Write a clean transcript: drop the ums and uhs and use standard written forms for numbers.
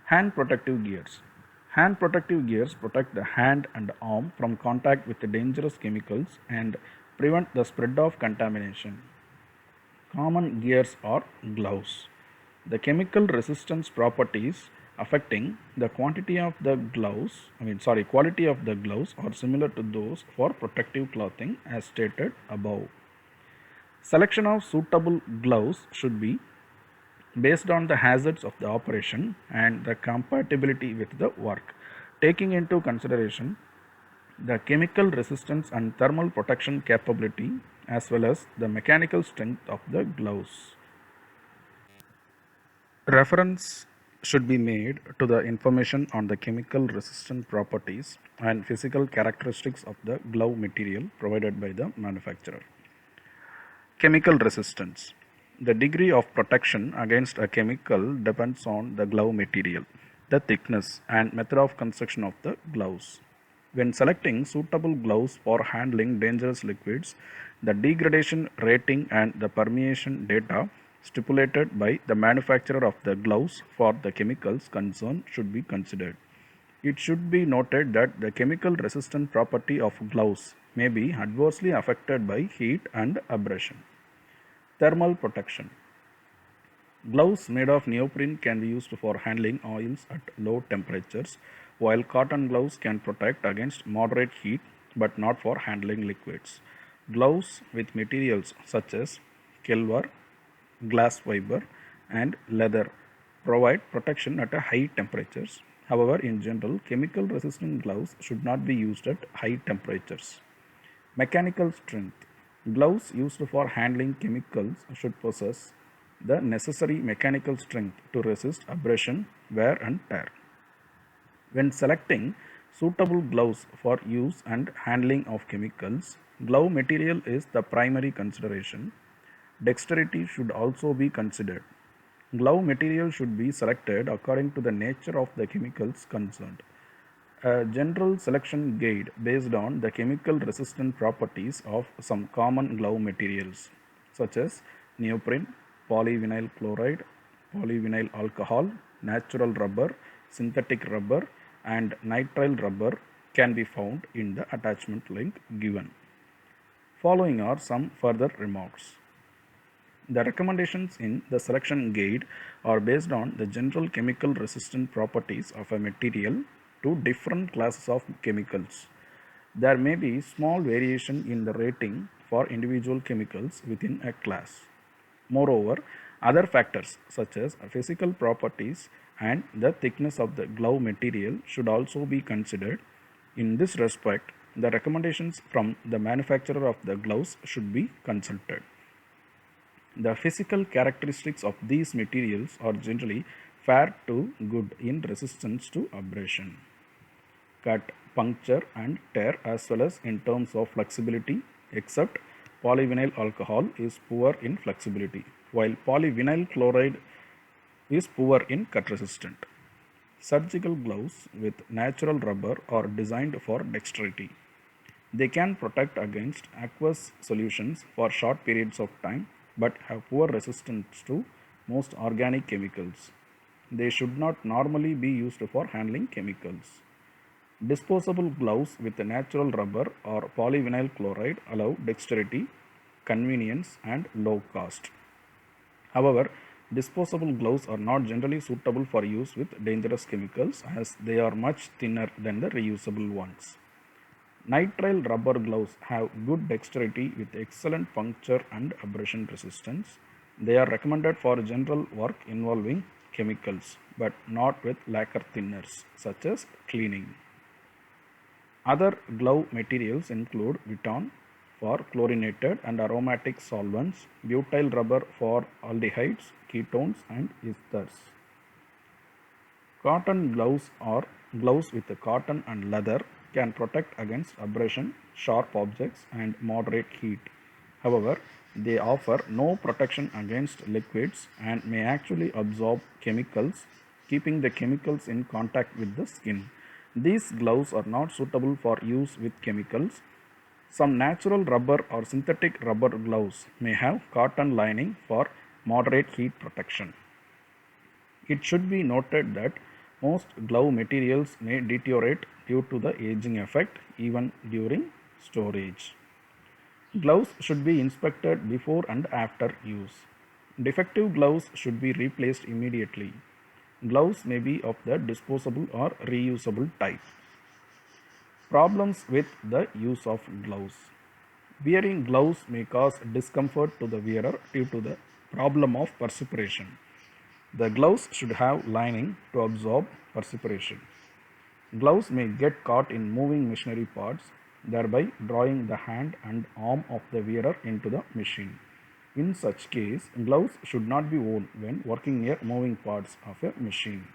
Hand protective gears. Hand protective gears protect the hand and arm from contact with the dangerous chemicals and prevent the spread of contamination. Common gears are gloves. The chemical resistance properties affecting the quality of the gloves are similar to those for protective clothing as stated above. Selection of suitable gloves should be based on the hazards of the operation and the compatibility with the work, taking into consideration the chemical resistance and thermal protection capability as well as the mechanical strength of the gloves. Reference should be made to the information on the chemical resistant properties and physical characteristics of the glove material provided by the manufacturer. Chemical resistance. The degree of protection against a chemical depends on the glove material, the thickness, and method of construction of the gloves. When selecting suitable gloves for handling dangerous liquids, the degradation rating and the permeation data stipulated by the manufacturer of the gloves for the chemicals concerned should be considered. It should be noted that the chemical resistant property of gloves may be adversely affected by heat and abrasion. Thermal protection. Gloves made of neoprene can be used for handling oils at low temperatures, while cotton gloves can protect against moderate heat but not for handling liquids. Gloves with materials such as silver, glass fiber, and leather provide protection at high temperatures. However, in general, chemical resistant gloves should not be used at high temperatures. Mechanical strength. Gloves used for handling chemicals should possess the necessary mechanical strength to resist abrasion, wear, and tear. When selecting suitable gloves for use and handling of chemicals, glove material is the primary consideration. Dexterity should also be considered. Glove material should be selected according to the nature of the chemicals concerned. A general selection guide based on the chemical resistant properties of some common glove materials such as neoprene, polyvinyl chloride, polyvinyl alcohol, natural rubber, synthetic rubber, and nitrile rubber can be found in the attachment link given. Following are some further remarks. The recommendations in the selection guide are based on the general chemical resistant properties of a material to different classes of chemicals. There may be small variation in the rating for individual chemicals within a class. Moreover, other factors such as physical properties and the thickness of the glove material should also be considered. In this respect, the recommendations from the manufacturer of the gloves should be consulted. The physical characteristics of these materials are generally fair to good in resistance to abrasion, cut, puncture, and tear, as well as in terms of flexibility, except polyvinyl alcohol is poor in flexibility, while polyvinyl chloride is poor in cut resistant. Surgical gloves with natural rubber are designed for dexterity. They can protect against aqueous solutions for short periods of time but have poor resistance to most organic chemicals. They should not normally be used for handling chemicals. Disposable gloves with natural rubber or polyvinyl chloride allow dexterity, convenience, and low cost. However, disposable gloves are not generally suitable for use with dangerous chemicals as they are much thinner than the reusable ones. Nitrile rubber gloves have good dexterity with excellent puncture and abrasion resistance. They are recommended for general work involving chemicals but not with lacquer thinners such as cleaning. Other glove materials include Viton for chlorinated and aromatic solvents, butyl rubber for aldehydes, ketones, and esters. Cotton gloves or gloves with cotton and leather can protect against abrasion, sharp objects, and moderate heat. However, they offer no protection against liquids and may actually absorb chemicals, keeping the chemicals in contact with the skin. These gloves are not suitable for use with chemicals. Some natural rubber or synthetic rubber gloves may have cotton lining for moderate heat protection. It should be noted that Most glove materials may deteriorate due to the aging effect even during storage. Gloves should be inspected before and after use. Defective gloves should be replaced immediately. Gloves may be of the disposable or reusable type. Problems with the use of gloves. Wearing gloves may cause discomfort to the wearer due to the problem of perspiration. The gloves should have lining to absorb perspiration. Gloves may get caught in moving machinery parts, thereby drawing the hand and arm of the wearer into the machine. In such case, gloves should not be worn when working near moving parts of a machine.